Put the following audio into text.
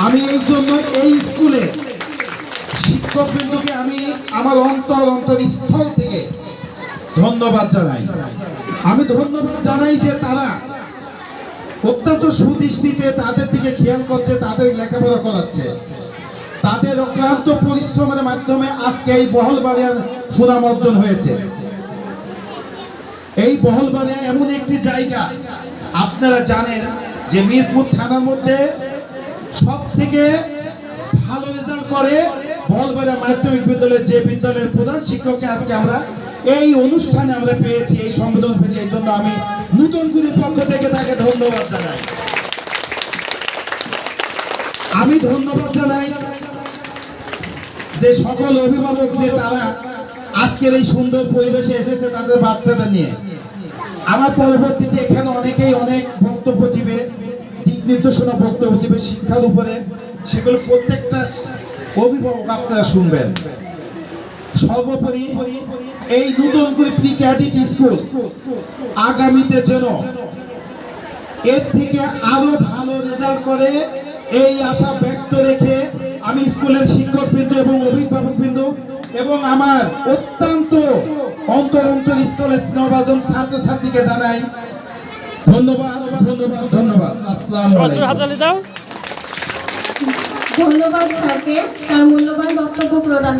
আমি এই জন্য এই স্কুলে শিক্ষকবৃন্দকে আমি আমার অন্তরস্থল থেকে ধন্যবাদ জানাই। আমি ধন্যবাদ জানাই যে তারা অত্যন্ত সুদৃষ্টিতে তাদের দিকে খেয়াল করছে, তাদের লেখাপড়া করাচ্ছে, তাদের অক্লান্ত পরিশ্রমের মাধ্যমে আজকে এই বহলবাড়িয়ার সুনাম অর্জন হয়েছে। এই বহলবাড়িয়া এমন একটি জায়গা, আপনারা জানেন যে মিরপুর থানার মধ্যে সব থেকে ভালো রেজাল্ট করে বহলবাড়িয়া মাধ্যমিক বিদ্যালয়ের যে বিদ্যালয়ের প্রধান শিক্ষককে আজকে আমরা এই অনুষ্ঠানে আমরা পেয়েছি, এই সম্বোধন পেয়েছি। এই জন্য আমি নতুন গুরুর পক্ষ থেকে তাকে ধন্যবাদ জানাই। আমি ধন্যবাদ জানাই যে সকল অভিভাবক যে তারা আজকের এই সুন্দর পরিবেশে এসেছে তাদের বাচ্চাদের নিয়ে। আমার পরবর্তীতে এখানে অনেকেই অনেক বক্তব্য দিবে, দিক নির্দেশনা বক্তব্য দিবে শিক্ষার উপরে, সেগুলো প্রত্যেকটা অভিভাবক আপনারা শুনবেন। সর্বোপরি এই নতুন করে প্রি ক্যাডেট স্কুল আগামীতে যেন এর থেকে আরো ভালো রেজাল্ট করে এই আশা ব্যক্ত রেখে আমি স্কুলের শিক্ষকবৃন্দ এবং অভিভাবকবৃন্দ এবং আমার অত্যন্ত অন্তরস্থলের স্নেহভাজন ছাত্রছাত্রীকে জানাই ধন্যবাদ, ধন্যবাদ, ধন্যবাদ। আসসালামু আলাইকুম। ধন্যবাদ স্যারকে তার মূল্যবান বক্তব্য প্রদান